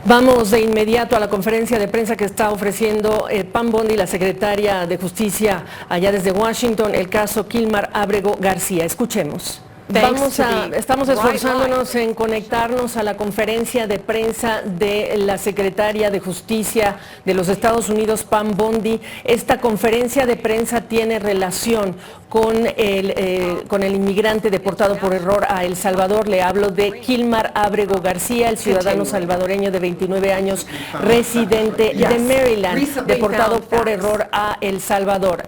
Vamos de inmediato a la conferencia de prensa que está ofreciendo Pam Bondi, la secretaria de Justicia allá desde Washington, el caso Kilmar Ábrego García. Escuchemos. Estamos esforzándonos en conectarnos a la conferencia de prensa de la secretaria de Justicia de los Estados Unidos, Pam Bondi. Esta conferencia de prensa tiene relación con el inmigrante deportado por error a El Salvador. Le hablo de Kilmar Ábrego García, el ciudadano salvadoreño de 29 años, residente de Maryland, deportado por error a El Salvador.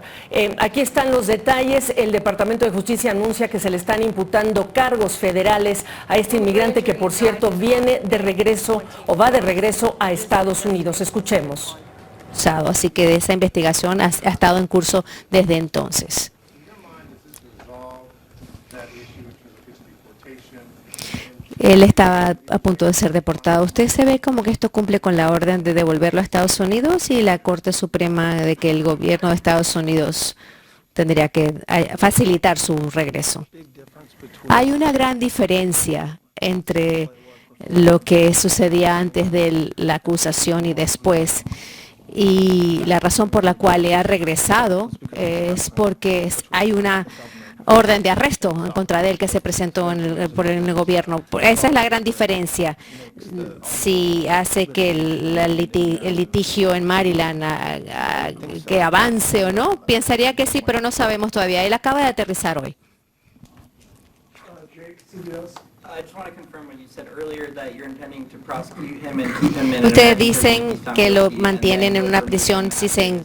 Aquí están los detalles. El Departamento de Justicia anuncia que se le están imputando cargos federales a este inmigrante que, por cierto, viene de regreso o va de regreso a Estados Unidos. Escuchemos. Así que esa investigación ha estado en curso desde entonces. Él estaba a punto de ser deportado. ¿Usted se ve como que esto cumple con la orden de devolverlo a Estados Unidos y la Corte Suprema de que el gobierno de Estados Unidos tendría que facilitar su regreso? Hay una gran diferencia entre lo que sucedía antes de la acusación y después. Y la razón por la cual le ha regresado es porque hay una orden de arresto en contra de él que se presentó por el gobierno. Esa es la gran diferencia. Si hace que el litigio en Maryland que avance o no, pensaría que sí, pero no sabemos todavía. Él acaba de aterrizar hoy. Ustedes dicen que lo mantienen en una prisión si se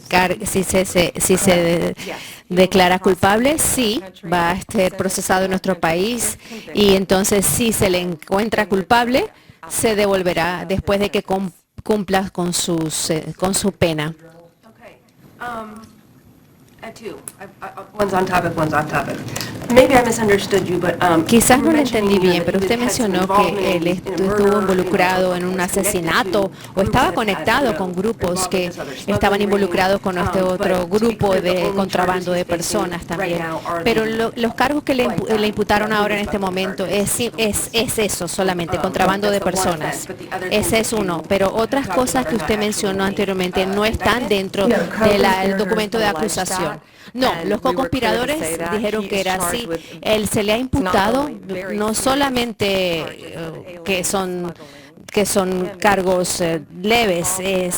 declara culpable. Sí, va a ser procesado en nuestro país y entonces si se le encuentra culpable, se devolverá después de que cumpla con su pena. Quizás no lo entendí bien, pero usted mencionó que él estuvo involucrado en un asesinato o estaba conectado con grupos que estaban involucrados con este otro grupo de contrabando de personas también. Pero los cargos que le imputaron ahora en este momento es eso solamente, contrabando de personas. Ese es uno, pero otras cosas que usted mencionó anteriormente no están dentro del documento de acusación. No, los co-conspiradores dijeron que era así. Él se le ha imputado no solamente que son cargos leves,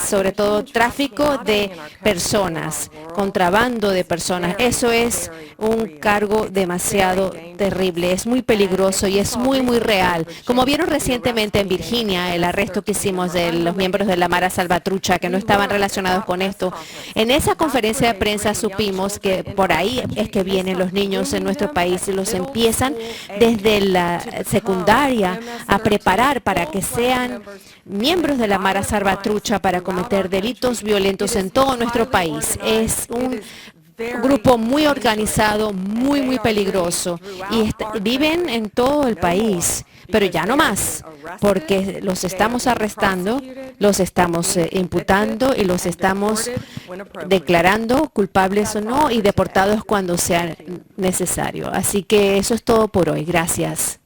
sobre todo tráfico de personas, contrabando de personas. Eso es un cargo demasiado terrible, es muy peligroso y es muy, muy real. Como vieron recientemente en Virginia, el arresto que hicimos de los miembros de la Mara Salvatrucha que no estaban relacionados con esto, en esa conferencia de prensa supimos que por ahí es que vienen los niños en nuestro país y los empiezan desde la secundaria a preparar para que sean miembros de la Mara Salvatrucha para cometer delitos violentos en todo nuestro país. Es un grupo muy organizado, muy, muy peligroso y viven en todo el país, pero ya no más, porque los estamos arrestando, los estamos imputando y los estamos declarando culpables o no y deportados cuando sea necesario. Así que eso es todo por hoy. Gracias.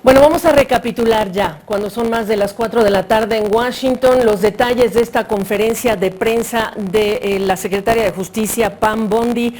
Bueno, vamos a recapitular ya, cuando son más de las 4 de la tarde en Washington, los detalles de esta conferencia de prensa de la secretaria de Justicia, Pam Bondi.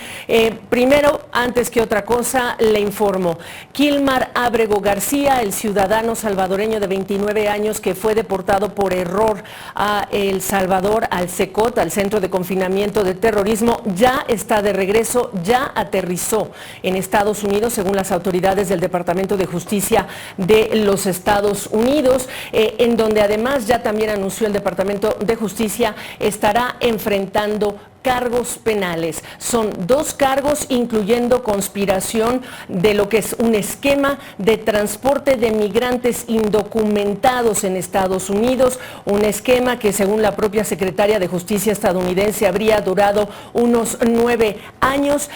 Primero, antes que otra cosa, le informo. Kilmar Ábrego García, el ciudadano salvadoreño de 29 años que fue deportado por error a El Salvador, al CECOT, al Centro de Confinamiento de Terrorismo, ya está de regreso, ya aterrizó en Estados Unidos, según las autoridades del Departamento de Justicia de los Estados Unidos, en donde además ya también anunció el Departamento de Justicia estará enfrentando cargos penales. Son 2 cargos, incluyendo conspiración de lo que es un esquema de transporte de migrantes indocumentados en Estados Unidos, un esquema que según la propia secretaria de Justicia estadounidense habría durado unos 9 años.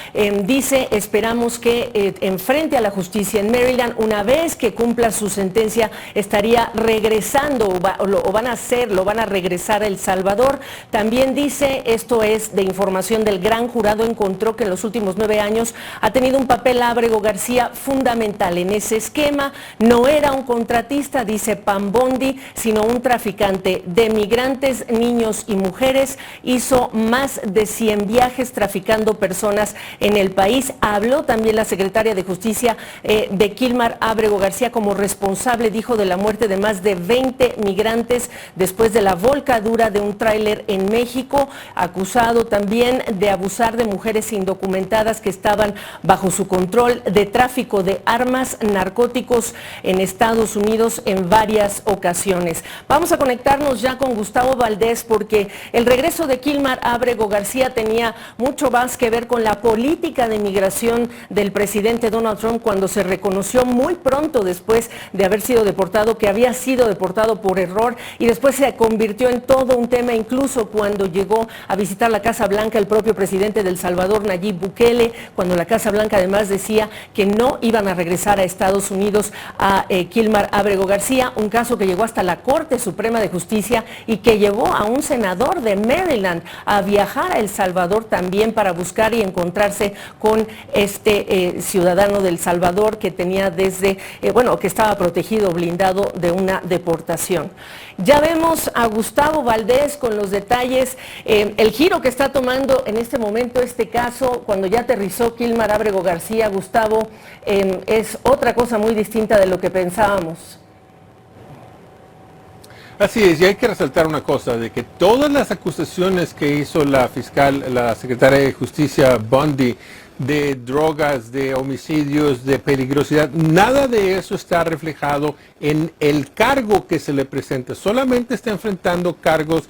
Dice, esperamos que enfrente a la justicia en Maryland, una vez que cumpla su sentencia, estaría regresando, o van a regresar a El Salvador. También dice, esto es de información del gran jurado, encontró que en los últimos 9 años ha tenido un papel Ábrego García fundamental en ese esquema. No era un contratista, dice Pam Bondi, sino un traficante de migrantes, niños y mujeres. Hizo más de 100 viajes traficando personas en el país. Habló también la secretaria de Justicia de Kilmar Ábrego García como responsable, dijo, de la muerte de más de 20 migrantes después de la volcadura de un tráiler en México, acusado también de abusar de mujeres indocumentadas que estaban bajo su control, de tráfico de armas, narcóticos en Estados Unidos en varias ocasiones. Vamos a conectarnos ya con Gustavo Valdés, porque el regreso de Kilmar Ábrego García tenía mucho más que ver con la política de migración del presidente Donald Trump, cuando se reconoció muy pronto después de haber sido deportado que había sido deportado por error, y después se convirtió en todo un tema, incluso cuando llegó a visitar la Casa Blanca el propio presidente de El Salvador, Nayib Bukele, cuando la Casa Blanca además decía que no iban a regresar a Estados Unidos a Kilmar Ábrego García, un caso que llegó hasta la Corte Suprema de Justicia y que llevó a un senador de Maryland a viajar a El Salvador también para buscar y encontrarse con este ciudadano de El Salvador que tenía que estaba protegido, blindado de una deportación. Ya vemos a Gustavo Valdés con los detalles, el giro que está tomando en este momento este caso, cuando ya aterrizó Kilmar Ábrego García. Gustavo, es otra cosa muy distinta de lo que pensábamos. Así es, y hay que resaltar una cosa, de que todas las acusaciones que hizo la fiscal, la secretaria de Justicia Bondi, de drogas, de homicidios, de peligrosidad, nada de eso está reflejado en el cargo que se le presenta. Solamente está enfrentando cargos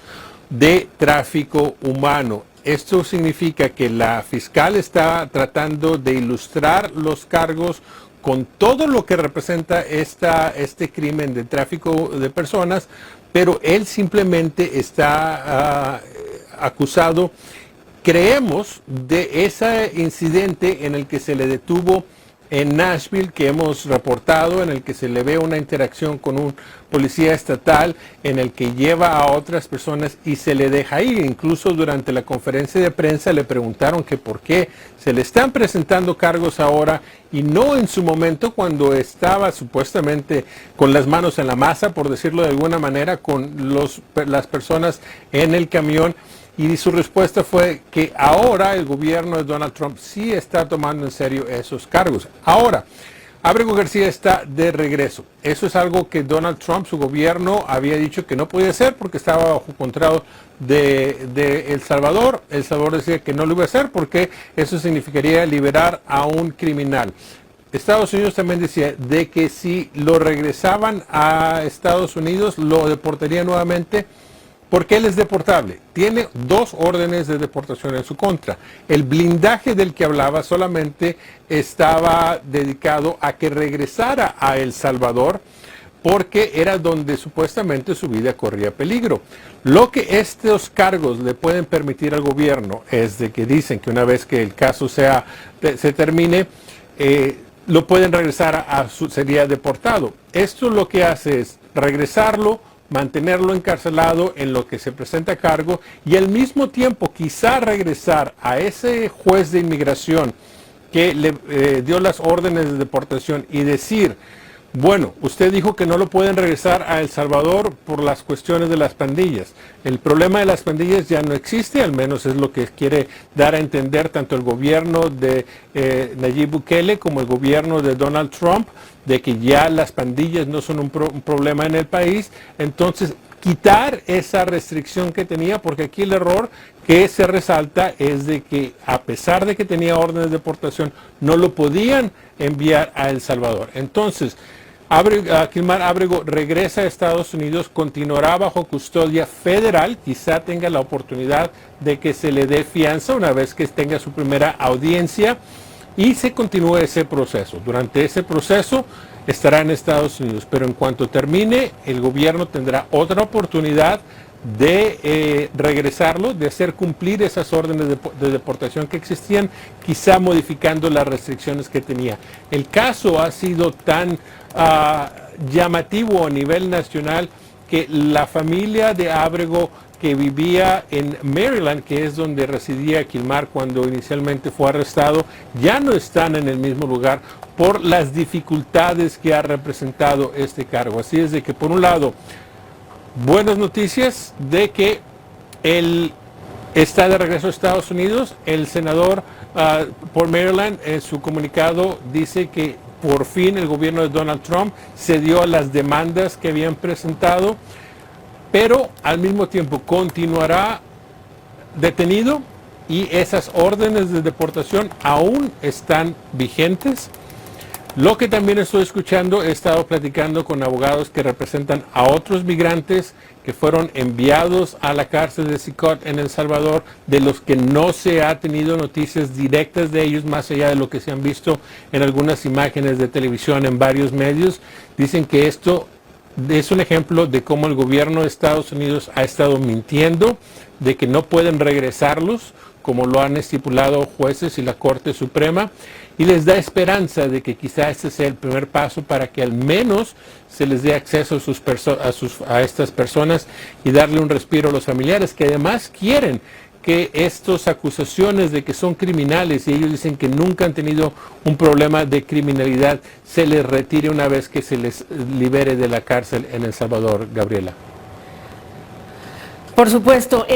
de tráfico humano. Esto significa que la fiscal está tratando de ilustrar los cargos con todo lo que representa este crimen de tráfico de personas, pero él simplemente está acusado, creemos, de ese incidente en el que se le detuvo en Nashville, que hemos reportado, en el que se le ve una interacción con un policía estatal, en el que lleva a otras personas y se le deja ir. Incluso durante la conferencia de prensa le preguntaron que por qué se le están presentando cargos ahora y no en su momento, cuando estaba supuestamente con las manos en la masa, por decirlo de alguna manera, con las personas en el camión. Y su respuesta fue que ahora el gobierno de Donald Trump sí está tomando en serio esos cargos. Ahora, Ábrego García está de regreso. Eso es algo que Donald Trump, su gobierno, había dicho que no podía hacer porque estaba bajo control de El Salvador. El Salvador decía que no lo iba a hacer porque eso significaría liberar a un criminal. Estados Unidos también decía de que si lo regresaban a Estados Unidos, lo deportaría nuevamente, porque él es deportable. Tiene 2 órdenes de deportación en su contra. El blindaje del que hablaba solamente estaba dedicado a que regresara a El Salvador, porque era donde supuestamente su vida corría peligro. Lo que estos cargos le pueden permitir al gobierno es de que dicen que una vez que el caso se termine, lo pueden regresar sería deportado. Esto lo que hace es regresarlo, mantenerlo encarcelado en lo que se presenta cargo y al mismo tiempo quizá regresar a ese juez de inmigración que le dio las órdenes de deportación y decir, bueno, usted dijo que no lo pueden regresar a El Salvador por las cuestiones de las pandillas. El problema de las pandillas ya no existe, al menos es lo que quiere dar a entender tanto el gobierno de Nayib Bukele como el gobierno de Donald Trump, de que ya las pandillas no son un problema en el país. Entonces, quitar esa restricción que tenía, porque aquí el error que se resalta es de que a pesar de que tenía órdenes de deportación, no lo podían enviar a El Salvador. Entonces, Kilmar Ábrego regresa a Estados Unidos, continuará bajo custodia federal, quizá tenga la oportunidad de que se le dé fianza una vez que tenga su primera audiencia y se continúe ese proceso. Durante ese proceso estará en Estados Unidos, pero en cuanto termine, el gobierno tendrá otra oportunidad de regresarlo, de hacer cumplir esas órdenes de deportación que existían, quizá modificando las restricciones que tenía. El caso ha sido tan llamativo a nivel nacional que la familia de Ábrego, que vivía en Maryland, que es donde residía Kilmar cuando inicialmente fue arrestado, ya no están en el mismo lugar por las dificultades que ha representado este cargo. Así es de que, por un lado, buenas noticias de que él está de regreso a Estados Unidos. El senador por Maryland en su comunicado dice que por fin el gobierno de Donald Trump cedió a las demandas que habían presentado, pero al mismo tiempo continuará detenido y esas órdenes de deportación aún están vigentes. Lo que también estoy escuchando, he estado platicando con abogados que representan a otros migrantes que fueron enviados a la cárcel de Sicot en El Salvador, de los que no se ha tenido noticias directas de ellos, más allá de lo que se han visto en algunas imágenes de televisión en varios medios. Dicen que esto es un ejemplo de cómo el gobierno de Estados Unidos ha estado mintiendo, de que no pueden regresarlos, como lo han estipulado jueces y la Corte Suprema, y les da esperanza de que quizá este sea el primer paso para que al menos se les dé acceso a estas personas y darle un respiro a los familiares, que además quieren que estas acusaciones de que son criminales, y ellos dicen que nunca han tenido un problema de criminalidad, se les retire una vez que se les libere de la cárcel en El Salvador. Gabriela. Por supuesto,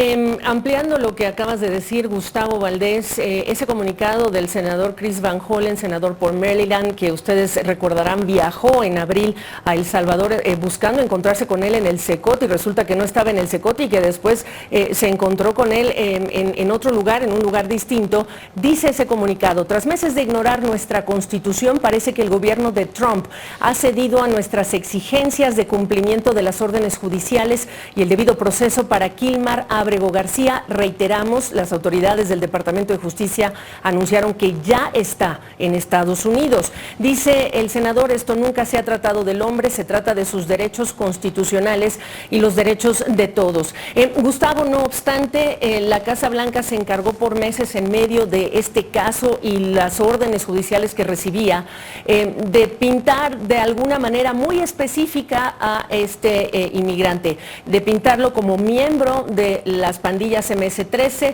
ampliando lo que acabas de decir, Gustavo Valdés, ese comunicado del senador Chris Van Hollen, senador por Maryland, que ustedes recordarán, viajó en abril a El Salvador buscando encontrarse con él en el Secot, y resulta que no estaba en el Secot y que después se encontró con él en otro lugar, en un lugar distinto. Dice ese comunicado: tras meses de ignorar nuestra Constitución, parece que el gobierno de Trump ha cedido a nuestras exigencias de cumplimiento de las órdenes judiciales y el debido proceso para Kilmar Ábrego García. Reiteramos, las autoridades del Departamento de Justicia anunciaron que ya está en Estados Unidos. Dice el senador: esto nunca se ha tratado del hombre, se trata de sus derechos constitucionales y los derechos de todos. Gustavo, no obstante, la Casa Blanca se encargó por meses, en medio de este caso y las órdenes judiciales que recibía, de pintar de alguna manera muy específica a este inmigrante, de pintarlo como miembro de las pandillas MS-13,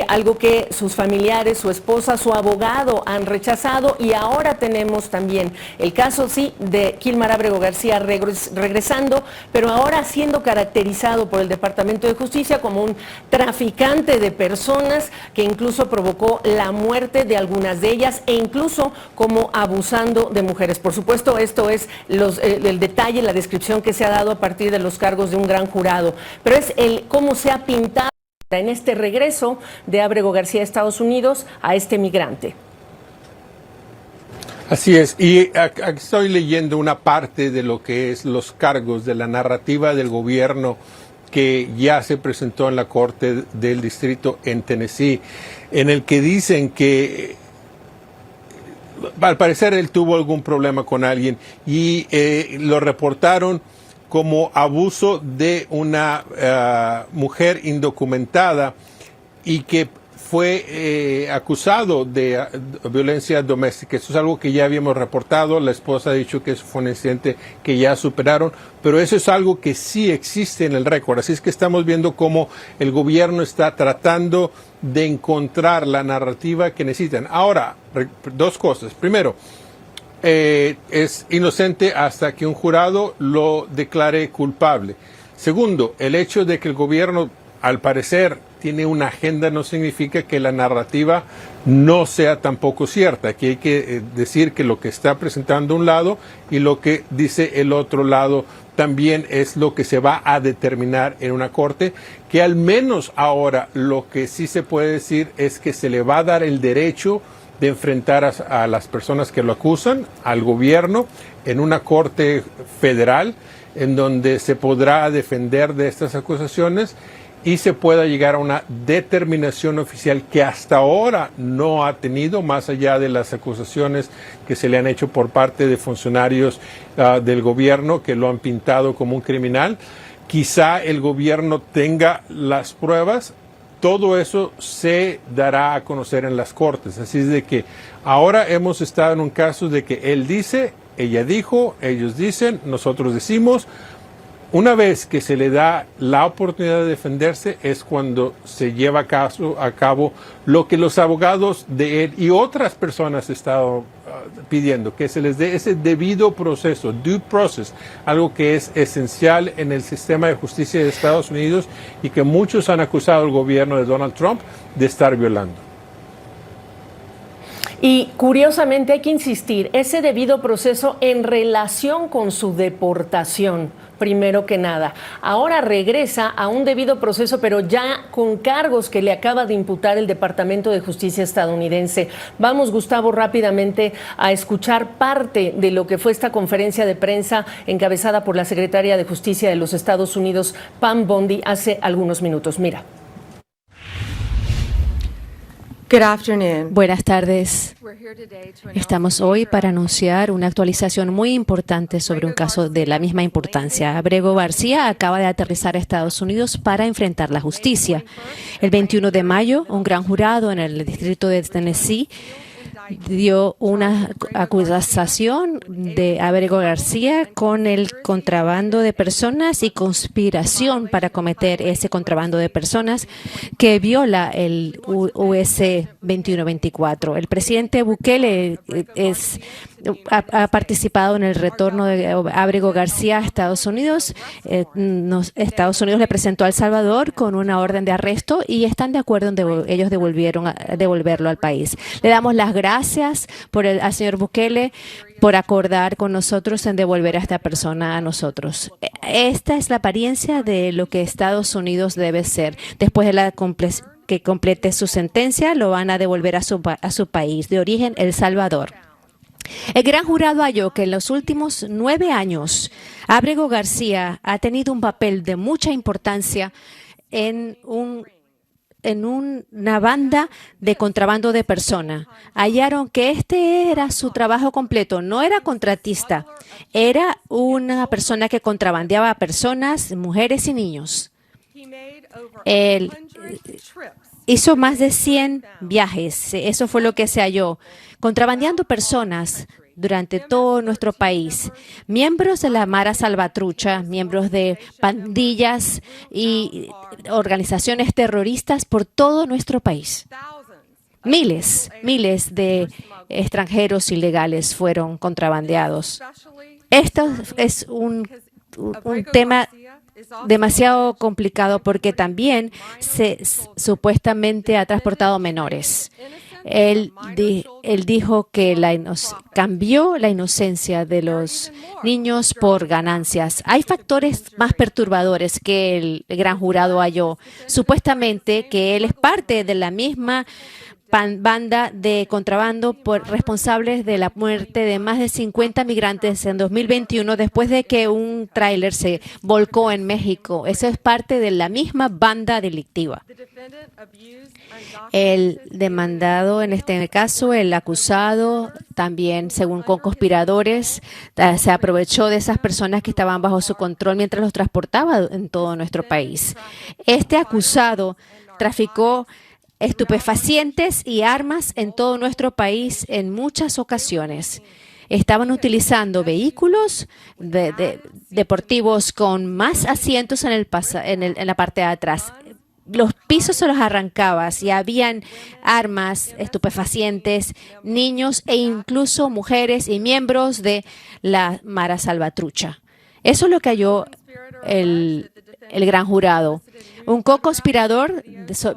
algo que sus familiares, su esposa, su abogado han rechazado. Y ahora tenemos también el caso, sí, de Kilmar Ábrego García regresando, pero ahora siendo caracterizado por el Departamento de Justicia como un traficante de personas, que incluso provocó la muerte de algunas de ellas, e incluso como abusando de mujeres. Por supuesto, esto es el detalle, la descripción que se ha dado a partir de los cargos de un gran jurado, pero es cómo se ha pintado en este regreso de Ábrego García a Estados Unidos a este migrante. Así es, y aquí estoy leyendo una parte de lo que es los cargos de la narrativa del gobierno que ya se presentó en la Corte del Distrito en Tennessee, en el que dicen que al parecer él tuvo algún problema con alguien y lo reportaron como abuso de una mujer indocumentada y que fue acusado de violencia doméstica. Eso es algo que ya habíamos reportado. La esposa ha dicho que eso fue un incidente que ya superaron, pero eso es algo que sí existe en el récord. Así es que estamos viendo cómo el gobierno está tratando de encontrar la narrativa que necesitan. Ahora, dos cosas. Primero, es inocente hasta que un jurado lo declare culpable. Segundo, el hecho de que el gobierno, al parecer, tiene una agenda no significa que la narrativa no sea tampoco cierta. Aquí hay que decir que lo que está presentando un lado y lo que dice el otro lado también es lo que se va a determinar en una corte, que al menos ahora lo que sí se puede decir es que se le va a dar el derecho de enfrentar a las personas que lo acusan, al gobierno, en una corte federal, en donde se podrá defender de estas acusaciones y se pueda llegar a una determinación oficial que hasta ahora no ha tenido, más allá de las acusaciones que se le han hecho por parte de funcionarios del gobierno que lo han pintado como un criminal. Quizá el gobierno tenga las pruebas. Todo eso se dará a conocer en las cortes. Así es de que ahora hemos estado en un caso de que él dice, ella dijo, ellos dicen, nosotros decimos. Una vez que se le da la oportunidad de defenderse es cuando se lleva a cabo lo que los abogados de él y otras personas han estado pidiendo, que se les dé ese debido proceso, due process, algo que es esencial en el sistema de justicia de Estados Unidos y que muchos han acusado al gobierno de Donald Trump de estar violando. Y curiosamente hay que insistir, ese debido proceso en relación con su deportación, primero que nada. Ahora regresa a un debido proceso, pero ya con cargos que le acaba de imputar el Departamento de Justicia estadounidense. Vamos, Gustavo, rápidamente a escuchar parte de lo que fue esta conferencia de prensa encabezada por la secretaria de Justicia de los Estados Unidos, Pam Bondi, hace algunos minutos. Mira. Buenas tardes. Estamos hoy para anunciar una actualización muy importante sobre un caso de la misma importancia. Abrego García acaba de aterrizar a Estados Unidos para enfrentar la justicia. El 21 de mayo, un gran jurado en el distrito de Tennessee dio una acusación de Abrego García con el contrabando de personas y conspiración para cometer ese contrabando de personas que viola el US 2124. El presidente Bukele ha participado en el retorno de Abrego García a Estados Unidos. Estados Unidos le presentó a El Salvador con una orden de arresto y están de acuerdo en ellos devolverlo al país. Le damos las gracias al señor Bukele por acordar con nosotros en devolver a esta persona a nosotros. Esta es la apariencia de lo que Estados Unidos debe ser. Después de que complete su sentencia, lo van a devolver a su país de origen, El Salvador. El gran jurado halló que en los últimos 9 años, Abrego García ha tenido un papel de mucha importancia en una banda de contrabando de personas. Hallaron que este era su trabajo completo, no era contratista, era una persona que contrabandeaba a personas, mujeres y niños. Él hizo más de 100 viajes, eso fue lo que se halló, contrabandeando personas durante todo nuestro país. Miembros de la Mara Salvatrucha, miembros de pandillas y organizaciones terroristas por todo nuestro país. Miles de extranjeros ilegales fueron contrabandeados. Esto es un tema demasiado complicado porque también supuestamente ha transportado menores. Él dijo que cambió la inocencia de los niños por ganancias. Hay factores más perturbadores que el gran jurado halló. Supuestamente que él es parte de la misma banda de contrabando responsables de la muerte de más de 50 migrantes en 2021 después de que un tráiler se volcó en México. Eso es parte de la misma banda delictiva. El demandado, en este caso, el acusado, también según conspiradores, se aprovechó de esas personas que estaban bajo su control mientras los transportaba en todo nuestro país. Este acusado traficó estupefacientes y armas en todo nuestro país en muchas ocasiones. Estaban utilizando vehículos deportivos con más asientos en la parte de atrás. Los pisos se los arrancabas y habían armas, estupefacientes, niños e incluso mujeres y miembros de la Mara Salvatrucha. Eso es lo que halló el gran jurado. Un co-conspirador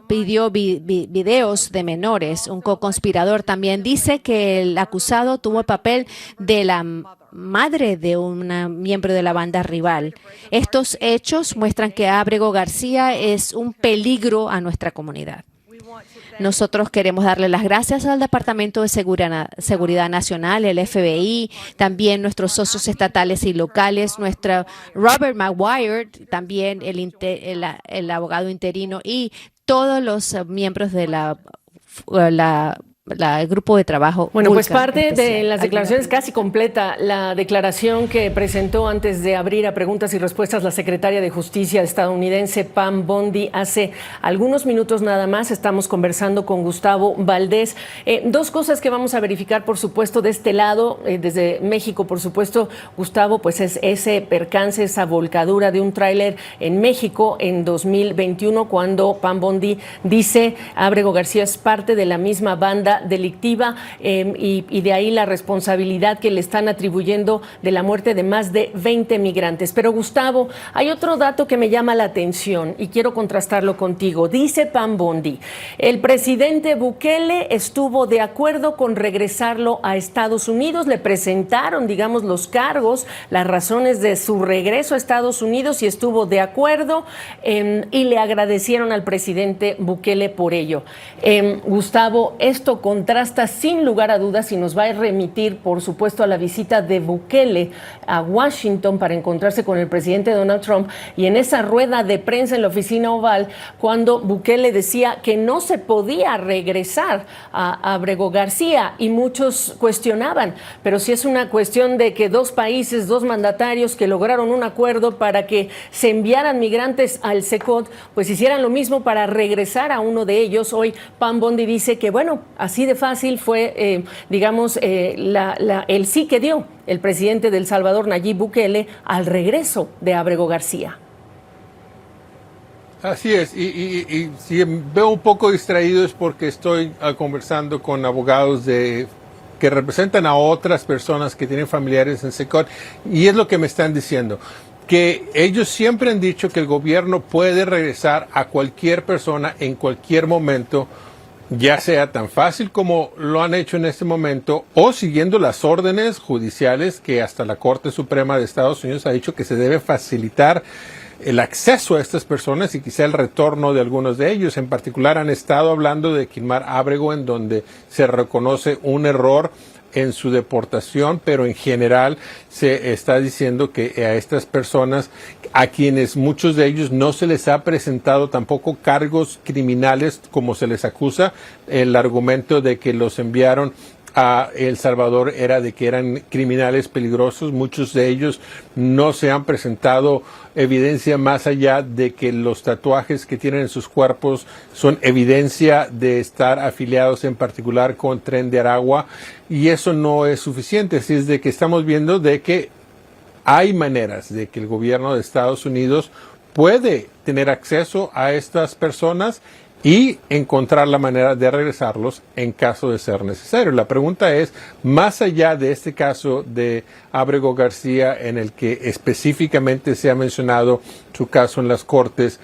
pidió videos de menores. Un co-conspirador también dice que el acusado tuvo el papel de la madre de un miembro de la banda rival. Estos hechos muestran que Abrego García es un peligro a nuestra comunidad. Nosotros queremos darle las gracias al Departamento de Seguridad Nacional, el FBI, también nuestros socios estatales y locales, nuestro Robert Maguire, también el abogado interino y todos los miembros de el grupo de trabajo. Bueno, pues parte de las declaraciones casi completa, la declaración que presentó antes de abrir a preguntas y respuestas la secretaria de Justicia estadounidense Pam Bondi hace algunos minutos nada más. Estamos conversando con Gustavo Valdés. Dos cosas que vamos a verificar, por supuesto, de este lado, desde México, por supuesto, Gustavo, pues es ese percance, esa volcadura de un tráiler en México en 2021, cuando Pam Bondi dice Ábrego García es parte de la misma banda delictiva y de ahí la responsabilidad que le están atribuyendo de la muerte de más de 20 migrantes. Pero Gustavo, hay otro dato que me llama la atención y quiero contrastarlo contigo. Dice Pam Bondi, el presidente Bukele estuvo de acuerdo con regresarlo a Estados Unidos, le presentaron, digamos, los cargos, las razones de su regreso a Estados Unidos y estuvo de acuerdo y le agradecieron al presidente Bukele por ello. Gustavo, esto contrasta sin lugar a dudas y nos va a remitir, por supuesto, a la visita de Bukele a Washington para encontrarse con el presidente Donald Trump, y en esa rueda de prensa en la oficina oval, cuando Bukele decía que no se podía regresar a Ábrego García, y muchos cuestionaban, pero si es una cuestión de que dos países, dos mandatarios que lograron un acuerdo para que se enviaran migrantes al CECOT, pues hicieran lo mismo para regresar a uno de ellos. Hoy Pam Bondi dice que, bueno, así de fácil fue, el sí que dio el presidente de El Salvador, Nayib Bukele, al regreso de Ábrego García. Así es, y si veo un poco distraído es porque estoy conversando con abogados que representan a otras personas que tienen familiares en CECOT, y es lo que me están diciendo, que ellos siempre han dicho que el gobierno puede regresar a cualquier persona en cualquier momento, ya sea tan fácil como lo han hecho en este momento o siguiendo las órdenes judiciales que hasta la Corte Suprema de Estados Unidos ha dicho que se debe facilitar el acceso a estas personas y quizá el retorno de algunos de ellos. En particular han estado hablando de Kilmar Ábrego, en donde se reconoce un error en su deportación, pero en general se está diciendo que a estas personas, a quienes muchos de ellos no se les ha presentado tampoco cargos criminales como se les acusa, el argumento de que los enviaron a El Salvador era de que eran criminales peligrosos. Muchos de ellos no se han presentado evidencia más allá de que los tatuajes que tienen en sus cuerpos son evidencia de estar afiliados en particular con Tren de Aragua, y eso no es suficiente. Así es de que estamos viendo de que hay maneras de que el gobierno de Estados Unidos puede tener acceso a estas personas y encontrar la manera de regresarlos en caso de ser necesario. La pregunta es, más allá de este caso de Ábrego García, en el que específicamente se ha mencionado su caso en las Cortes,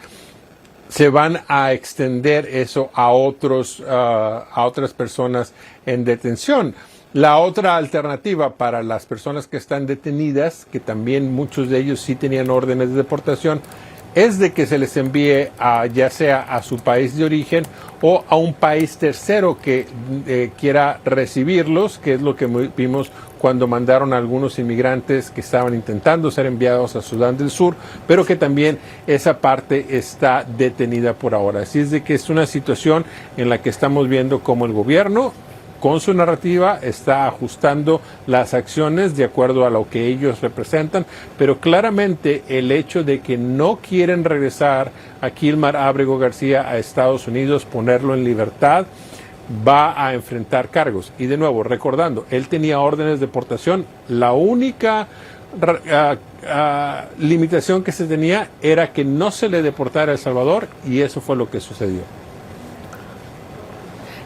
¿se van a extender eso a otras personas en detención? La otra alternativa para las personas que están detenidas, que también muchos de ellos sí tenían órdenes de deportación, es de que se les envíe ya sea a su país de origen o a un país tercero que quiera recibirlos, que es lo que vimos cuando mandaron a algunos inmigrantes que estaban intentando ser enviados a Sudán del Sur, pero que también esa parte está detenida por ahora. Así es de que es una situación en la que estamos viendo cómo el gobierno, con su narrativa, está ajustando las acciones de acuerdo a lo que ellos representan, pero claramente el hecho de que no quieren regresar a Kilmar Ábrego García a Estados Unidos, ponerlo en libertad, va a enfrentar cargos. Y de nuevo, recordando, él tenía órdenes de deportación. La única limitación que se tenía era que no se le deportara a El Salvador, y eso fue lo que sucedió.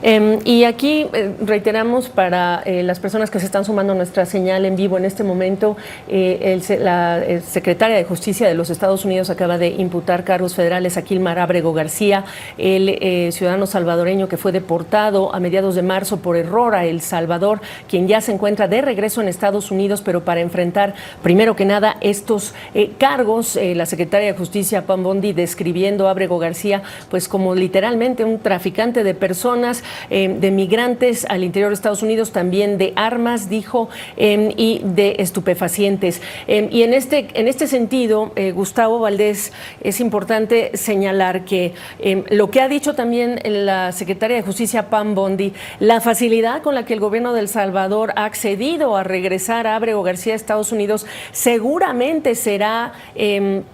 Y aquí reiteramos para las personas que se están sumando a nuestra señal en vivo en este momento, la secretaria de Justicia de los Estados Unidos acaba de imputar cargos federales a Kilmar Ábrego García, el ciudadano salvadoreño que fue deportado a mediados de marzo por error a El Salvador, quien ya se encuentra de regreso en Estados Unidos, pero para enfrentar primero que nada estos cargos, la secretaria de Justicia Pam Bondi describiendo a Ábrego García pues como literalmente un traficante de personas, de migrantes al interior de Estados Unidos, también de armas, dijo, y de estupefacientes. Y en este sentido, Gustavo Valdés, es importante señalar que lo que ha dicho también la secretaria de Justicia Pam Bondi, la facilidad con la que el gobierno de El Salvador ha accedido a regresar a Ábrego García a Estados Unidos seguramente será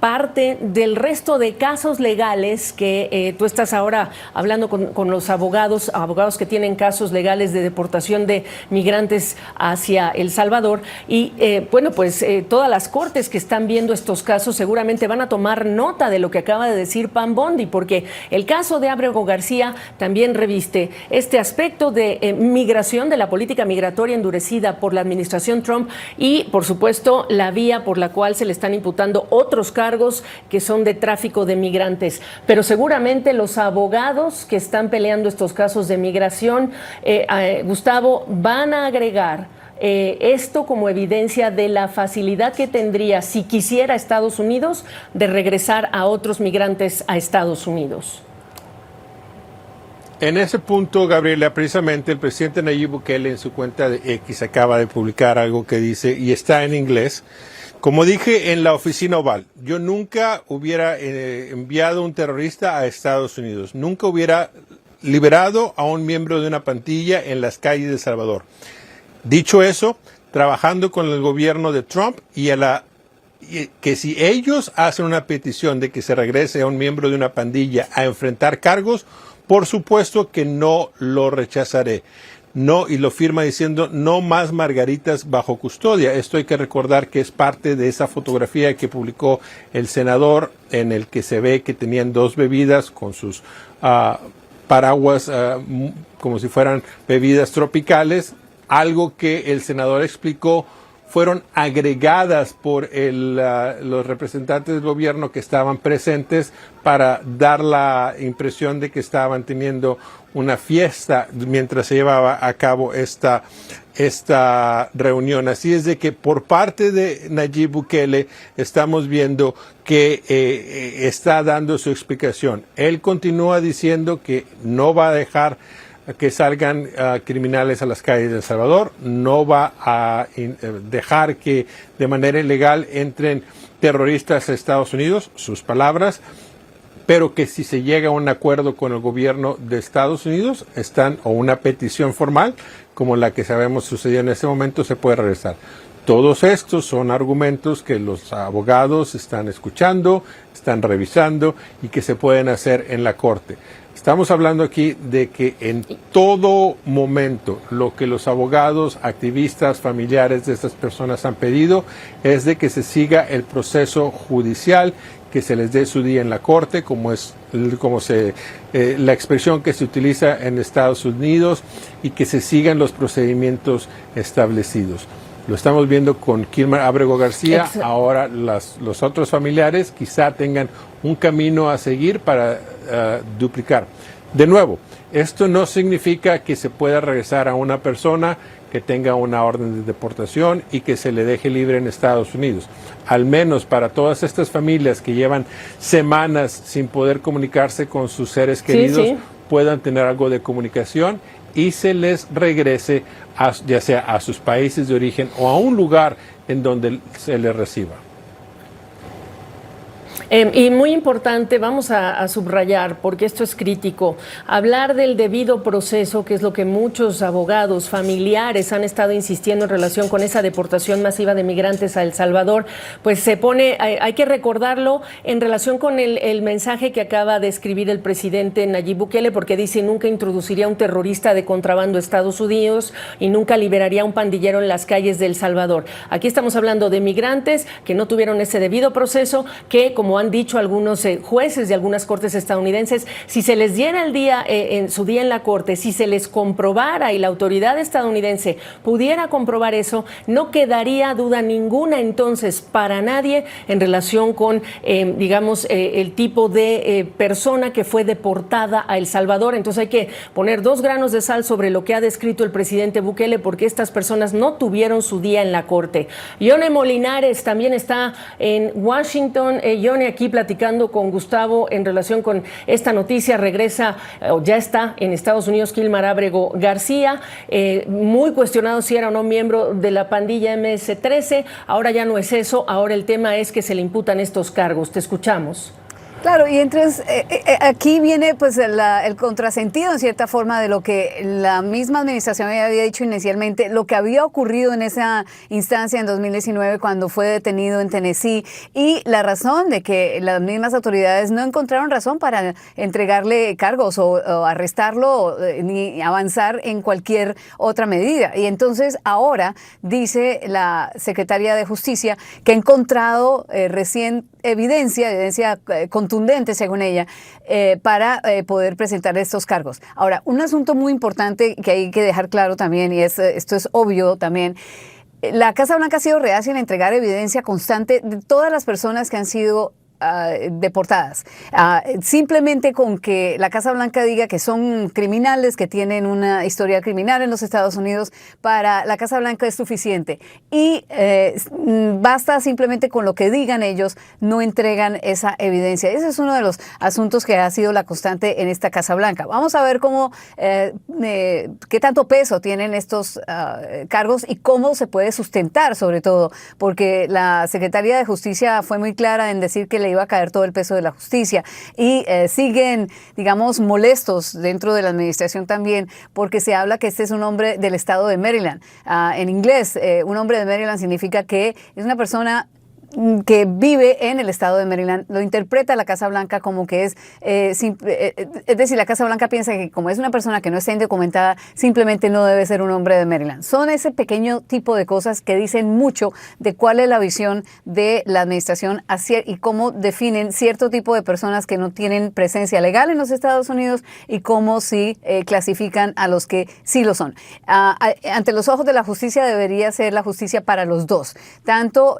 parte del resto de casos legales que tú estás ahora hablando con los abogados que tienen casos legales de deportación de migrantes hacia El Salvador y todas las cortes que están viendo estos casos seguramente van a tomar nota de lo que acaba de decir Pam Bondi, porque el caso de Ábrego García también reviste este aspecto de migración, de la política migratoria endurecida por la administración Trump y, por supuesto, la vía por la cual se le están imputando otros cargos que son de tráfico de migrantes. Pero seguramente los abogados que están peleando estos casos de migración, Gustavo, van a agregar esto como evidencia de la facilidad que tendría, si quisiera Estados Unidos, de regresar a otros migrantes a Estados Unidos. En ese punto, Gabriela, precisamente el presidente Nayib Bukele en su cuenta de X acaba de publicar algo que dice, y está en inglés: como dije en la oficina oval, yo nunca hubiera enviado un terrorista a Estados Unidos, nunca hubiera liberado a un miembro de una pandilla en las calles de El Salvador. Dicho eso, trabajando con el gobierno de Trump que si ellos hacen una petición de que se regrese a un miembro de una pandilla a enfrentar cargos, por supuesto que no lo rechazaré. No, y lo firma diciendo no más margaritas bajo custodia. Esto hay que recordar que es parte de esa fotografía que publicó el senador en el que se ve que tenían dos bebidas con sus paraguas como si fueran bebidas tropicales, algo que el senador explicó fueron agregadas por los representantes del gobierno que estaban presentes para dar la impresión de que estaban teniendo una fiesta mientras se llevaba a cabo esta reunión. Así es de que por parte de Nayib Bukele estamos viendo que está dando su explicación. Él continúa diciendo que no va a dejar que salgan criminales a las calles de El Salvador, no va a dejar que de manera ilegal entren terroristas a Estados Unidos, sus palabras, pero que si se llega a un acuerdo con el gobierno de Estados Unidos, o una petición formal, como la que sabemos sucedió en ese momento, se puede regresar. Todos estos son argumentos que los abogados están escuchando, están revisando y que se pueden hacer en la corte. Estamos hablando aquí de que en todo momento lo que los abogados, activistas, familiares de estas personas han pedido es de que se siga el proceso judicial, que se les dé su día en la corte, la expresión que se utiliza en Estados Unidos, y que se sigan los procedimientos establecidos. Lo estamos viendo con Kilmar Ábrego García. Ahora los otros familiares quizá tengan un camino a seguir para duplicar. De nuevo, esto no significa que se pueda regresar a una persona que tenga una orden de deportación y que se le deje libre en Estados Unidos. Al menos para todas estas familias que llevan semanas sin poder comunicarse con sus seres queridos, puedan tener algo de comunicación y se les regrese ya sea a sus países de origen o a un lugar en donde se les reciba. Y muy importante, vamos a subrayar, porque esto es crítico, hablar del debido proceso, que es lo que muchos abogados, familiares han estado insistiendo en relación con esa deportación masiva de migrantes a El Salvador, pues se pone, hay que recordarlo en relación con el mensaje que acaba de escribir el presidente Nayib Bukele, porque dice nunca introduciría un terrorista de contrabando a Estados Unidos y nunca liberaría a un pandillero en las calles de El Salvador. Aquí estamos hablando de migrantes que no tuvieron ese debido proceso, que como como han dicho algunos jueces de algunas cortes estadounidenses, si se les diera su día en la corte, si se les comprobara y la autoridad estadounidense pudiera comprobar eso, no quedaría duda ninguna entonces para nadie en relación con, el tipo de persona que fue deportada a El Salvador. Entonces hay que poner 2 granos de sal sobre lo que ha descrito el presidente Bukele, porque estas personas no tuvieron su día en la corte. Yone Molinares también está en Washington. Yone, aquí platicando con Gustavo en relación con esta noticia. Regresa, ya está en Estados Unidos, Kilmar Ábrego García, muy cuestionado si era o no miembro de la pandilla MS-13. Ahora ya no es eso, ahora el tema es que se le imputan estos cargos. Te escuchamos. Claro, y entonces aquí viene pues el contrasentido en cierta forma de lo que la misma administración había dicho inicialmente, lo que había ocurrido en esa instancia en 2019 cuando fue detenido en Tennessee, y la razón de que las mismas autoridades no encontraron razón para entregarle cargos o arrestarlo ni avanzar en cualquier otra medida. Y entonces ahora dice la secretaria de Justicia que ha encontrado recién evidencia contundente, según ella, para poder presentar estos cargos. Ahora, un asunto muy importante que hay que dejar claro también, y esto es obvio también, la Casa Blanca ha sido reacia en entregar evidencia constante de todas las personas que han sido deportadas. Simplemente con que la Casa Blanca diga que son criminales, que tienen una historia criminal en los Estados Unidos, para la Casa Blanca es suficiente. Y basta simplemente con lo que digan ellos, no entregan esa evidencia. Ese es uno de los asuntos que ha sido la constante en esta Casa Blanca. Vamos a ver qué tanto peso tienen estos cargos y cómo se puede sustentar, sobre todo, porque la Secretaría de Justicia fue muy clara en decir que le iba a caer todo el peso de la justicia, y siguen, digamos, molestos dentro de la administración también, porque se habla que este es un hombre del estado de Maryland. En inglés, un hombre de Maryland significa que es una persona que vive en el estado de Maryland. Lo interpreta la Casa Blanca como que es decir, la Casa Blanca piensa que como es una persona que no está indocumentada, simplemente no debe ser un hombre de Maryland. Son ese pequeño tipo de cosas que dicen mucho de cuál es la visión de la administración y cómo definen cierto tipo de personas que no tienen presencia legal en los Estados Unidos y cómo sí clasifican a los que sí lo son. Ante los ojos de la justicia debería ser la justicia para los dos, tanto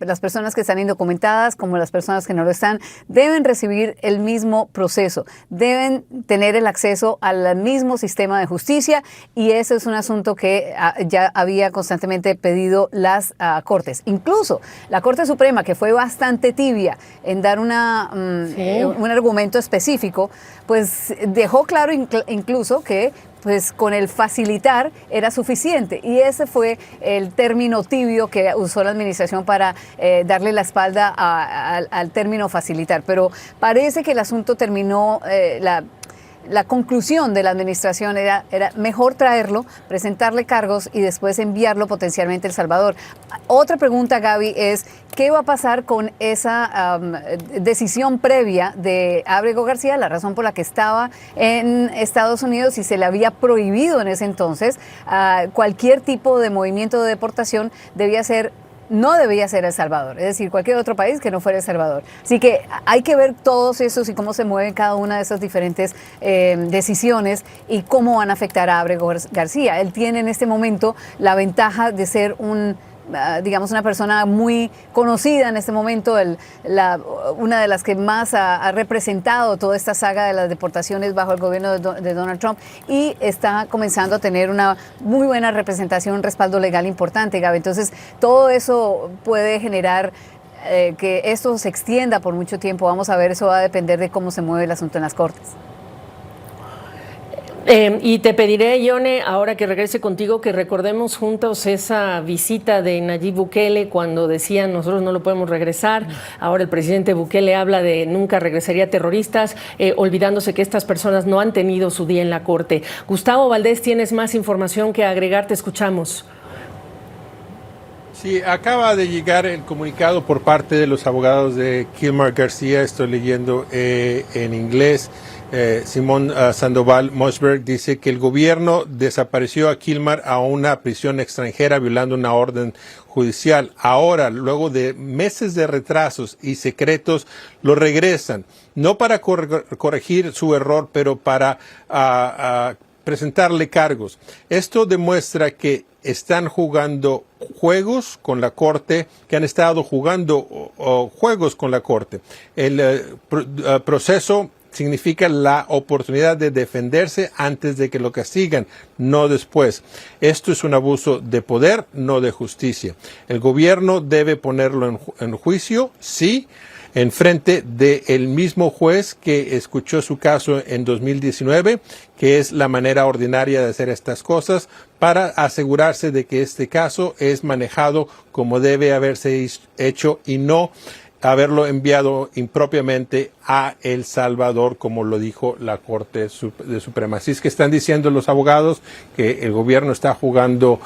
las personas que están indocumentadas como las personas que no lo están, deben recibir el mismo proceso, deben tener el acceso al mismo sistema de justicia, y ese es un asunto que ya había constantemente pedido las Cortes. Incluso la Corte Suprema, que fue bastante tibia en dar un argumento específico, pues dejó claro incluso que pues con el facilitar era suficiente, y ese fue el término tibio que usó la administración para darle la espalda al término facilitar. Pero parece que el asunto terminó, la conclusión de la administración era mejor traerlo, presentarle cargos y después enviarlo potencialmente a El Salvador. Otra pregunta, Gaby, es ¿qué va a pasar con esa decisión previa de Ábrego García, la razón por la que estaba en Estados Unidos y se le había prohibido en ese entonces cualquier tipo de movimiento de deportación? No debía ser El Salvador, es decir, cualquier otro país que no fuera El Salvador. Así que hay que ver todos esos y cómo se mueven cada una de esas diferentes decisiones y cómo van a afectar a Ábrego García. Él tiene en este momento la ventaja de ser una persona muy conocida en este momento, una de las que más ha representado toda esta saga de las deportaciones bajo el gobierno de Donald Trump, y está comenzando a tener una muy buena representación, un respaldo legal importante, Gaby. Entonces, todo eso puede generar que esto se extienda por mucho tiempo. Vamos a ver, eso va a depender de cómo se mueve el asunto en las Cortes. Y te pediré, Yone, ahora que regrese contigo, que recordemos juntos esa visita de Nayib Bukele cuando decían nosotros no lo podemos regresar. Ahora el presidente Bukele habla de nunca regresaría terroristas, olvidándose que estas personas no han tenido su día en la corte. Gustavo Valdés, tienes más información que agregar, te escuchamos. Sí, acaba de llegar el comunicado por parte de los abogados de Kilmar García, estoy leyendo en inglés. Simón Sandoval Mosberg dice que el gobierno desapareció a Kilmar a una prisión extranjera violando una orden judicial. Ahora, luego de meses de retrasos y secretos, lo regresan, no para corregir su error, pero para presentarle cargos. Esto demuestra que están jugando juegos con la Corte, que han estado jugando juegos con la Corte. El proceso significa la oportunidad de defenderse antes de que lo castigan, no después. Esto es un abuso de poder, no de justicia. El gobierno debe ponerlo en juicio, sí, en frente del mismo juez que escuchó su caso en 2019, que es la manera ordinaria de hacer estas cosas, para asegurarse de que este caso es manejado como debe haberse hecho y no haberlo enviado impropiamente a El Salvador, como lo dijo la Corte de Suprema. Así es que están diciendo los abogados que el gobierno está jugando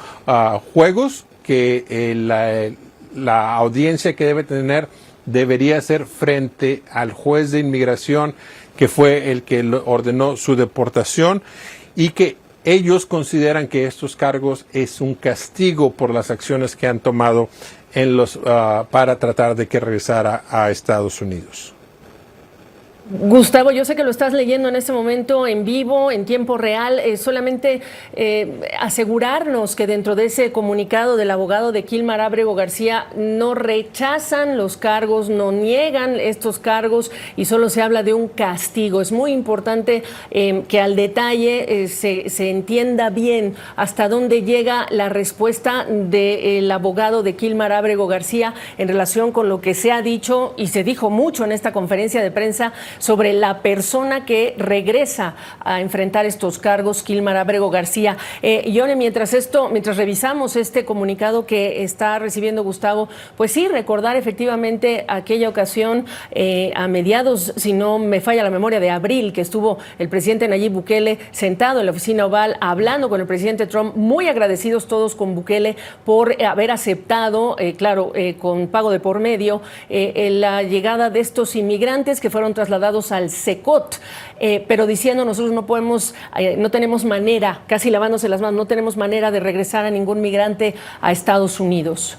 juegos, que la audiencia que debe tener debería ser frente al juez de inmigración, que fue el que ordenó su deportación, y que ellos consideran que estos cargos es un castigo por las acciones que han tomado para tratar de que regresara a Estados Unidos. Gustavo, yo sé que lo estás leyendo en este momento en vivo, en tiempo real, solamente asegurarnos que dentro de ese comunicado del abogado de Kilmar Ábrego García no rechazan los cargos, no niegan estos cargos y solo se habla de un castigo. Es muy importante que al detalle se entienda bien hasta dónde llega la respuesta del abogado de Kilmar Ábrego García en relación con lo que se ha dicho y se dijo mucho en esta conferencia de prensa sobre la persona que regresa a enfrentar estos cargos, Kilmar Ábrego García. Yone, mientras revisamos este comunicado que está recibiendo Gustavo, pues sí, recordar efectivamente aquella ocasión a mediados, si no me falla la memoria, de abril, que estuvo el presidente Nayib Bukele sentado en la oficina oval hablando con el presidente Trump, muy agradecidos todos con Bukele por haber aceptado, con pago de por medio, la llegada de estos inmigrantes que fueron trasladados al CECOT, pero diciendo nosotros no tenemos manera, casi lavándose las manos, no tenemos manera de regresar a ningún migrante a Estados Unidos.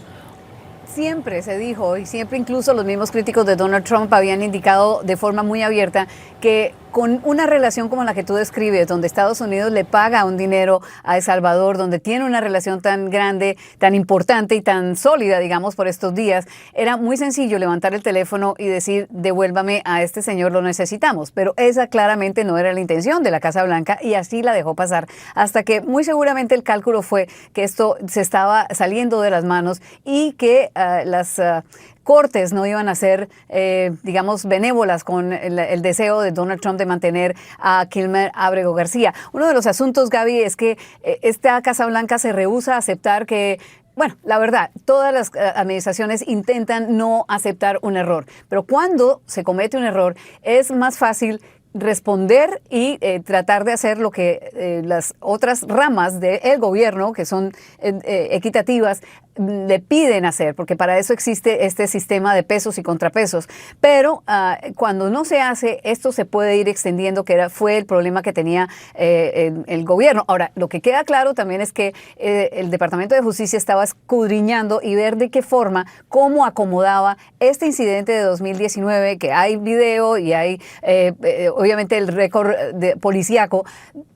Siempre se dijo, y siempre incluso los mismos críticos de Donald Trump habían indicado de forma muy abierta que con una relación como la que tú describes, donde Estados Unidos le paga un dinero a El Salvador, donde tiene una relación tan grande, tan importante y tan sólida, digamos, por estos días, era muy sencillo levantar el teléfono y decir, devuélvame a este señor, lo necesitamos. Pero esa claramente no era la intención de la Casa Blanca y así la dejó pasar, hasta que muy seguramente el cálculo fue que esto se estaba saliendo de las manos y que las Cortes no iban a ser, digamos, benévolas con el deseo de Donald Trump de mantener a Kilmar Ábrego García. Uno de los asuntos, Gaby, es que esta Casa Blanca se rehúsa a aceptar que, bueno, la verdad, todas las administraciones intentan no aceptar un error, pero cuando se comete un error es más fácil responder y tratar de hacer lo que las otras ramas del gobierno, que son equitativas, le piden hacer, porque para eso existe este sistema de pesos y contrapesos. Pero cuando no se hace, esto se puede ir extendiendo, que fue el problema que tenía el gobierno. Ahora, lo que queda claro también es que el Departamento de Justicia estaba escudriñando y ver de qué forma, cómo acomodaba este incidente de 2019, que hay video y hay obviamente el récord policíaco,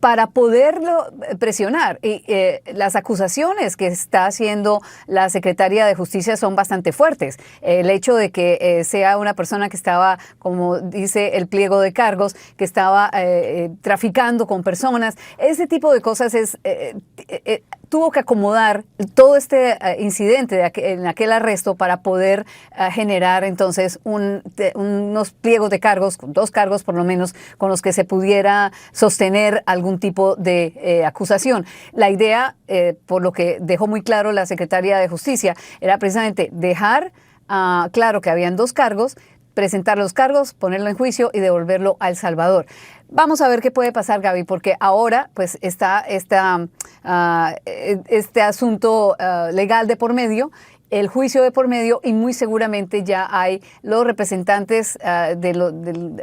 para poderlo presionar. Y las acusaciones que está haciendo la Secretaría de Justicia son bastante fuertes. El hecho de que sea una persona que estaba, como dice el pliego de cargos, que estaba traficando con personas, ese tipo de cosas tuvo que acomodar todo este incidente en aquel arresto para poder generar entonces unos pliegos de cargos, 2 cargos por lo menos, con los que se pudiera sostener algún tipo de acusación. La idea, por lo que dejó muy claro la Secretaría de Justicia, era precisamente dejar claro que habían 2 cargos, presentar los cargos, ponerlo en juicio y devolverlo a El Salvador. Vamos a ver qué puede pasar, Gaby, porque ahora pues está este asunto legal de por medio. el juicio de por medio y muy seguramente ya hay los representantes del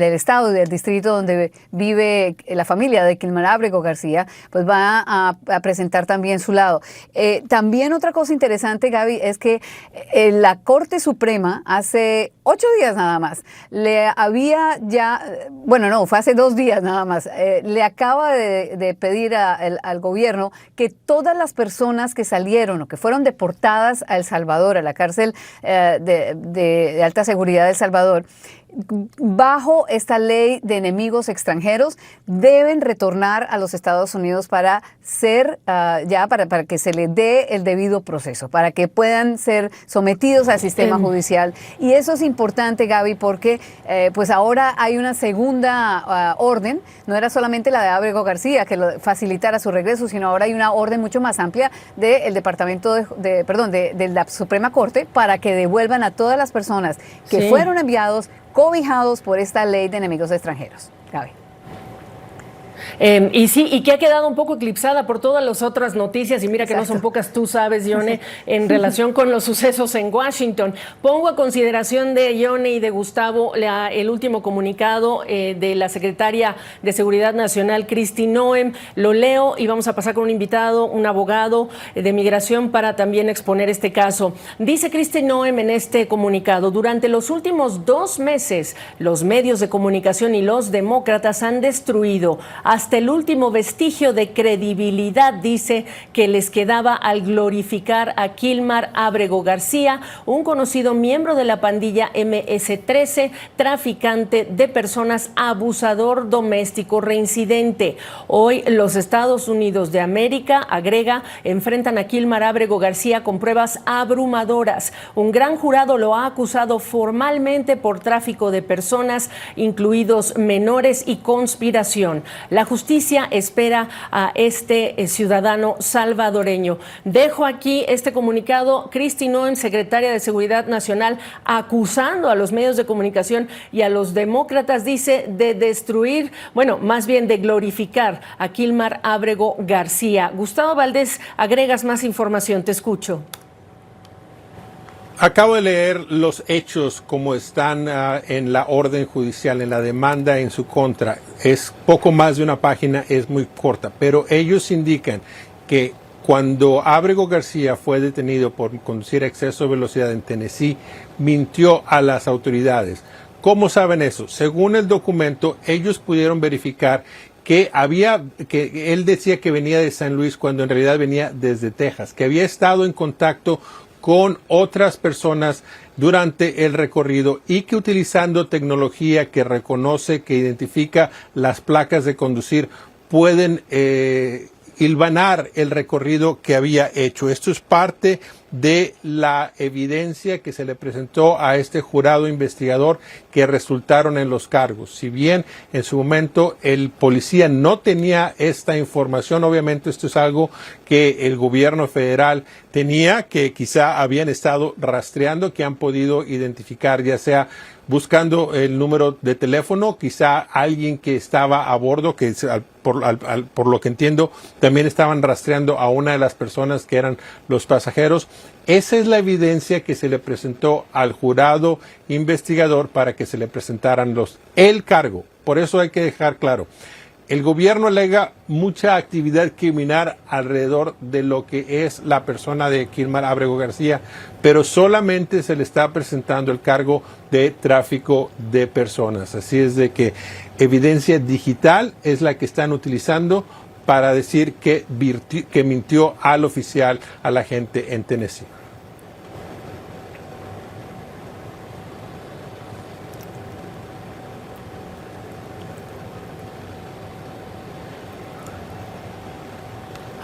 estado, del distrito donde vive la familia de Kilmar Ábrego García, pues va a presentar también su lado. También otra cosa interesante, Gaby, es que la Corte Suprema hace 8 días nada más le había ya, bueno, no, fue hace 2 días nada más, le acaba de pedir al gobierno que todas las personas que salieron o que fueron deportadas a El Salvador, a la cárcel de alta seguridad de El Salvador, bajo esta ley de enemigos extranjeros, deben retornar a los Estados Unidos para ser, para que se les dé el debido proceso, para que puedan ser sometidos al sistema judicial. Y eso es importante, Gaby, porque pues ahora hay una segunda orden, no era solamente la de Ábrego García que facilitara su regreso, sino ahora hay una orden mucho más amplia del Departamento de la Suprema Corte para que devuelvan a todas las personas que fueron enviados cobijados por esta ley de enemigos extranjeros. Gaby. Y sí, y que ha quedado un poco eclipsada por todas las otras noticias, y mira que no son pocas, tú sabes, Yone, en relación con los sucesos en Washington. Pongo a consideración de Yone y de Gustavo el último comunicado de la secretaria de Seguridad Nacional, Kristi Noem. Lo leo y vamos a pasar con un invitado, un abogado de migración, para también exponer este caso. Dice Kristi Noem en este comunicado: durante los últimos 2 meses, los medios de comunicación y los demócratas han destruido hasta el último vestigio de credibilidad, dice, que les quedaba al glorificar a Kilmar Ábrego García, un conocido miembro de la pandilla MS-13, traficante de personas, abusador doméstico reincidente. Hoy los Estados Unidos de América, agrega, enfrentan a Kilmar Ábrego García con pruebas abrumadoras. Un gran jurado lo ha acusado formalmente por tráfico de personas, incluidos menores, y conspiración. La justicia espera a este ciudadano salvadoreño. Dejo aquí este comunicado. Kristi Noem, secretaria de Seguridad Nacional, acusando a los medios de comunicación y a los demócratas, dice, de destruir, bueno, más bien de glorificar a Kilmar Ábrego García. Gustavo Valdés, agregas más información, te escucho. Acabo de leer los hechos como están en la orden judicial, en la demanda en su contra. Es poco más de una página, es muy corta, pero ellos indican que cuando Ábrego García fue detenido por conducir a exceso de velocidad en Tennessee, mintió a las autoridades. ¿Cómo saben eso? Según el documento, ellos pudieron verificar que él decía que venía de San Luis cuando en realidad venía desde Texas, que había estado en contacto con otras personas durante el recorrido y que utilizando tecnología que reconoce, que identifica las placas de conducir, pueden hilvanar el recorrido que había hecho. Esto es parte de la evidencia que se le presentó a este jurado investigador que resultaron en los cargos. Si bien en su momento el policía no tenía esta información, obviamente esto es algo que el gobierno federal tenía, que quizá habían estado rastreando, que han podido identificar, ya sea buscando el número de teléfono, quizá alguien que estaba a bordo, que por lo que entiendo también estaban rastreando a una de las personas que eran los pasajeros. Esa es la evidencia que se le presentó al jurado investigador para que se le presentaran el cargo. Por eso hay que dejar claro, el gobierno alega mucha actividad criminal alrededor de lo que es la persona de Kilmar Ábrego García, pero solamente se le está presentando el cargo de tráfico de personas. Así es de que evidencia digital es la que están utilizando para decir que mintió al oficial, al agente en Tennessee.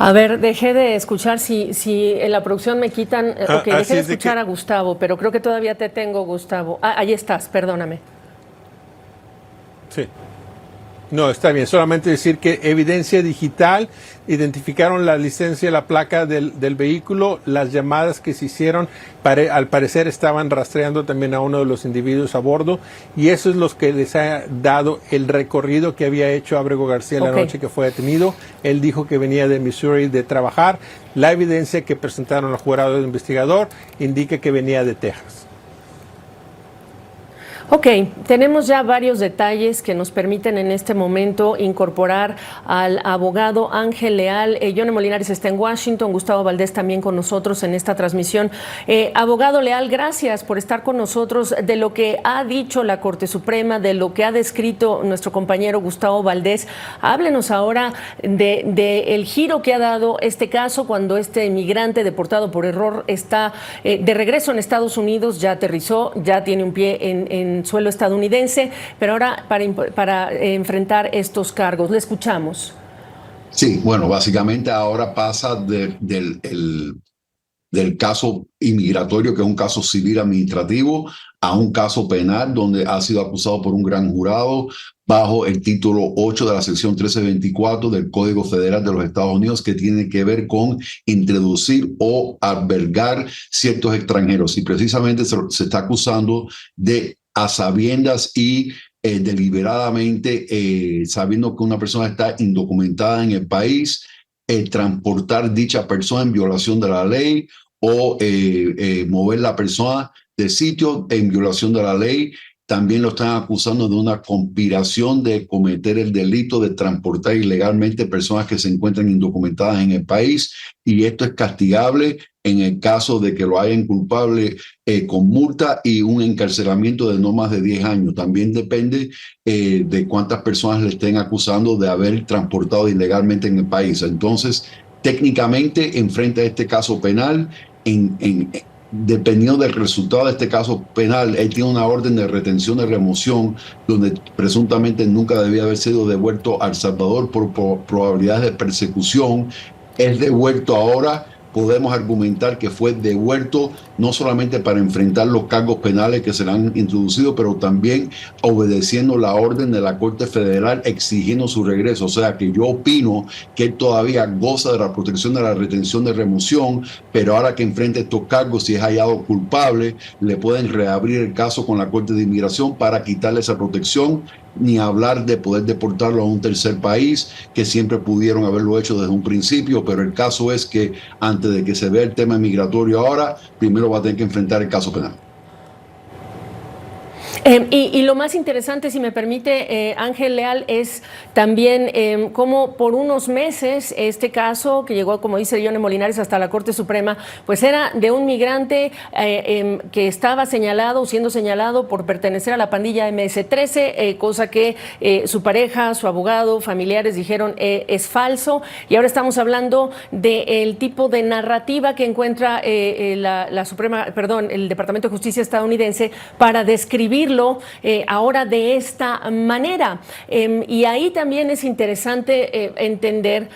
A ver, dejé de escuchar, si en la producción me quitan, dejé de escuchar a Gustavo, pero creo que todavía te tengo, Gustavo. Ahí estás, perdóname. Sí. No, está bien. Solamente decir que evidencia digital, identificaron la licencia, la placa del vehículo, las llamadas que se hicieron, al parecer estaban rastreando también a uno de los individuos a bordo, y eso es lo que les ha dado el recorrido que había hecho Ábrego García la noche que fue detenido. Él dijo que venía de Missouri de trabajar. La evidencia que presentaron al jurado de investigador indica que venía de Texas. Ok, tenemos ya varios detalles que nos permiten en este momento incorporar al abogado Ángel Leal. Yone Molinares está en Washington, Gustavo Valdés también con nosotros en esta transmisión. Abogado Leal, gracias por estar con nosotros. De lo que ha dicho la Corte Suprema, de lo que ha descrito nuestro compañero Gustavo Valdés, háblenos ahora de el giro que ha dado este caso cuando este inmigrante deportado por error está de regreso en Estados Unidos, ya aterrizó, ya tiene un pie en suelo estadounidense, pero ahora para enfrentar estos cargos. Le escuchamos. Sí, bueno, básicamente ahora pasa del caso inmigratorio, que es un caso civil administrativo, a un caso penal donde ha sido acusado por un gran jurado bajo el título 8 de la sección 1324 del Código Federal de los Estados Unidos, que tiene que ver con introducir o albergar ciertos extranjeros. Y precisamente se está acusando de, a sabiendas y deliberadamente, sabiendo que una persona está indocumentada en el país, transportar dicha persona en violación de la ley o mover la persona de sitio en violación de la ley. También lo están acusando de una conspiración de cometer el delito de transportar ilegalmente personas que se encuentran indocumentadas en el país, y esto es castigable en el caso de que lo hayan culpable con multa y un encarcelamiento de no más de 10 años. También depende de cuántas personas le estén acusando de haber transportado ilegalmente en el país. Entonces, técnicamente, enfrente a este caso penal, dependiendo del resultado de este caso penal, él tiene una orden de retención de remoción donde presuntamente nunca debía haber sido devuelto a El Salvador por probabilidades de persecución. Es devuelto ahora. Podemos argumentar que fue devuelto no solamente para enfrentar los cargos penales que se le han introducido, pero también obedeciendo la orden de la Corte Federal exigiendo su regreso. O sea que yo opino que él todavía goza de la protección de la retención de remoción, pero ahora que enfrenta estos cargos, si es hallado culpable, le pueden reabrir el caso con la Corte de Inmigración para quitarle esa protección, ni hablar de poder deportarlo a un tercer país, que siempre pudieron haberlo hecho desde un principio. Pero el caso es que antes de que se vea el tema migratorio ahora, primero va a tener que enfrentar el caso penal. Y lo más interesante, si me permite, Ángel Leal, es también cómo por unos meses este caso, que llegó, como dice Yone Molinares, hasta la Corte Suprema, pues era de un migrante que estaba siendo señalado por pertenecer a la pandilla MS-13, cosa que su pareja, su abogado, familiares dijeron es falso. Y ahora estamos hablando del tipo de narrativa que encuentra el Departamento de Justicia estadounidense para describirlo ahora de esta manera. Y ahí también es interesante entender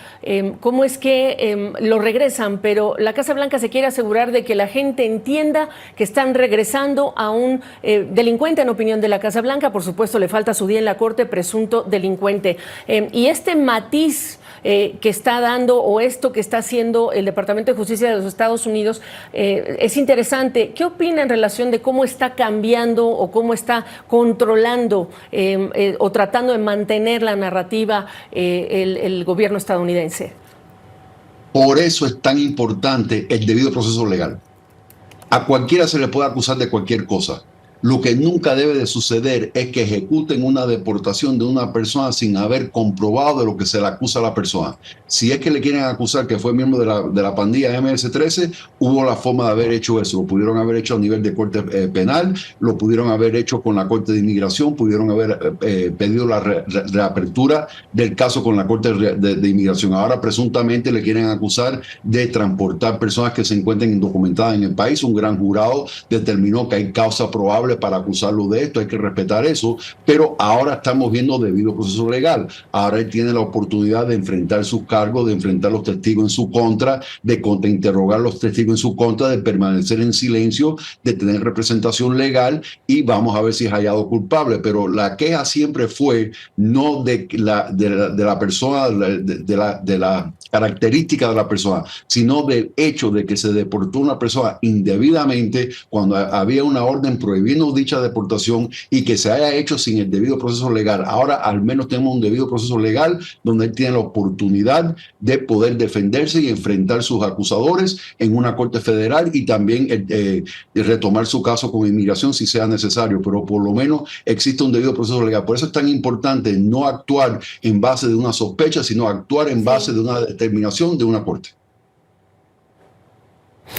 cómo es que lo regresan, pero la Casa Blanca se quiere asegurar de que la gente entienda que están regresando a un delincuente, en opinión de la Casa Blanca. Por supuesto, le falta su día en la corte, presunto delincuente. Y este matiz que está dando, o esto que está haciendo el Departamento de Justicia de los Estados Unidos, es interesante. ¿Qué opina en relación de cómo está cambiando o cómo está controlando o tratando de mantener la narrativa el gobierno estadounidense? Por eso es tan importante el debido proceso legal. A cualquiera se le puede acusar de cualquier cosa. Lo que nunca debe de suceder es que ejecuten una deportación de una persona sin haber comprobado de lo que se le acusa a la persona. Si es que le quieren acusar que fue miembro de la pandilla MS-13, hubo la forma de haber hecho eso. Lo pudieron haber hecho a nivel de corte penal, lo pudieron haber hecho con la Corte de Inmigración, pudieron haber pedido la reapertura del caso con la Corte de Inmigración. Ahora presuntamente le quieren acusar de transportar personas que se encuentren indocumentadas en el país. Un gran jurado determinó que hay causa probable culpable para acusarlo de esto, hay que respetar eso, pero ahora estamos viendo debido proceso legal. Ahora él tiene la oportunidad de enfrentar sus cargos, de enfrentar los testigos en su contra, de interrogar los testigos en su contra, de permanecer en silencio, de tener representación legal, y vamos a ver si es hallado culpable. Pero la queja siempre fue no de la persona, de la característica de la persona, sino del hecho de que se deportó una persona indebidamente cuando había una orden prohibiendo dicha deportación y que se haya hecho sin el debido proceso legal. Ahora al menos tenemos un debido proceso legal donde él tiene la oportunidad de poder defenderse y enfrentar sus acusadores en una corte federal, y también retomar su caso con inmigración si sea necesario, pero por lo menos existe un debido proceso legal. Por eso es tan importante no actuar en base de una sospecha, sino actuar en base de una determinación de una corte.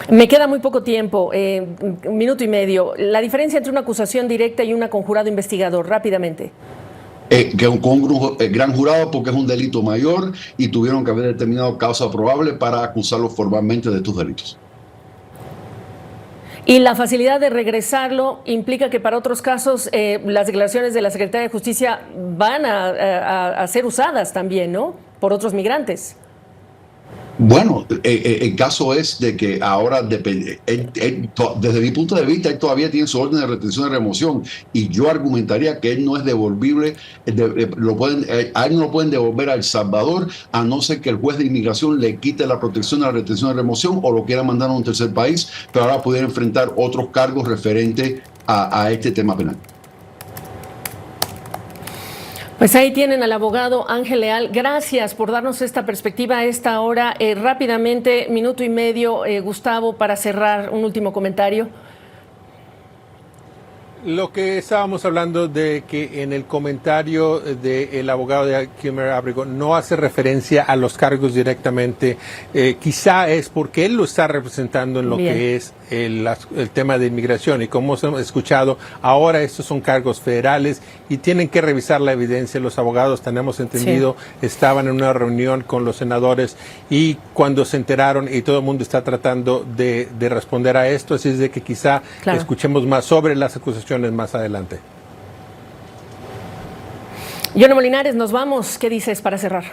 Me queda muy poco tiempo, 1 minuto y medio. La diferencia entre una acusación directa y una con jurado investigador, rápidamente. Con un gran jurado, porque es un delito mayor y tuvieron que haber determinado causa probable para acusarlo formalmente de estos delitos. Y la facilidad de regresarlo implica que para otros casos las declaraciones de la Secretaría de Justicia van a ser usadas también, ¿no?, por otros migrantes. Bueno, el caso es de que ahora, desde mi punto de vista, él todavía tiene su orden de retención y remoción, y yo argumentaría que él no es devolvible, a él no lo pueden devolver a El Salvador, a no ser que el juez de inmigración le quite la protección de la retención y remoción o lo quiera mandar a un tercer país, pero ahora pudiera enfrentar otros cargos referentes a este tema penal. Pues ahí tienen al abogado Ángel Leal. Gracias por darnos esta perspectiva a esta hora. Rápidamente, 1 minuto y medio, Gustavo, para cerrar, un último comentario. Lo que estábamos hablando de que en el comentario del abogado de Kilmer Abrego no hace referencia a los cargos directamente, quizá es porque él lo está representando en lo que es el tema de inmigración, y como hemos escuchado, ahora estos son cargos federales y tienen que revisar la evidencia. Los abogados, tenemos entendido, estaban en una reunión con los senadores y cuando se enteraron, y todo el mundo está tratando de responder a esto, así es de que quizá escuchemos más sobre las acusaciones más adelante. Yona Molinares, nos vamos. ¿Qué dices para cerrar?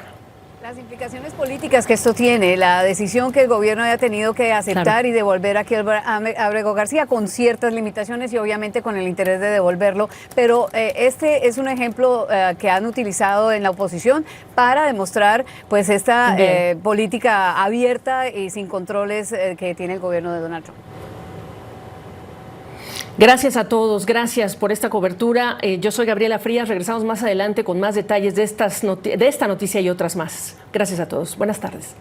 Las implicaciones políticas que esto tiene, la decisión que el gobierno haya tenido que aceptar y devolver a Kilmer Abrego García con ciertas limitaciones y obviamente con el interés de devolverlo, pero este es un ejemplo que han utilizado en la oposición para demostrar pues esta política abierta y sin controles que tiene el gobierno de Donald Trump. Gracias a todos, gracias por esta cobertura. Yo soy Gabriela Frías, regresamos más adelante con más detalles de esta noticia y otras más. Gracias a todos, buenas tardes.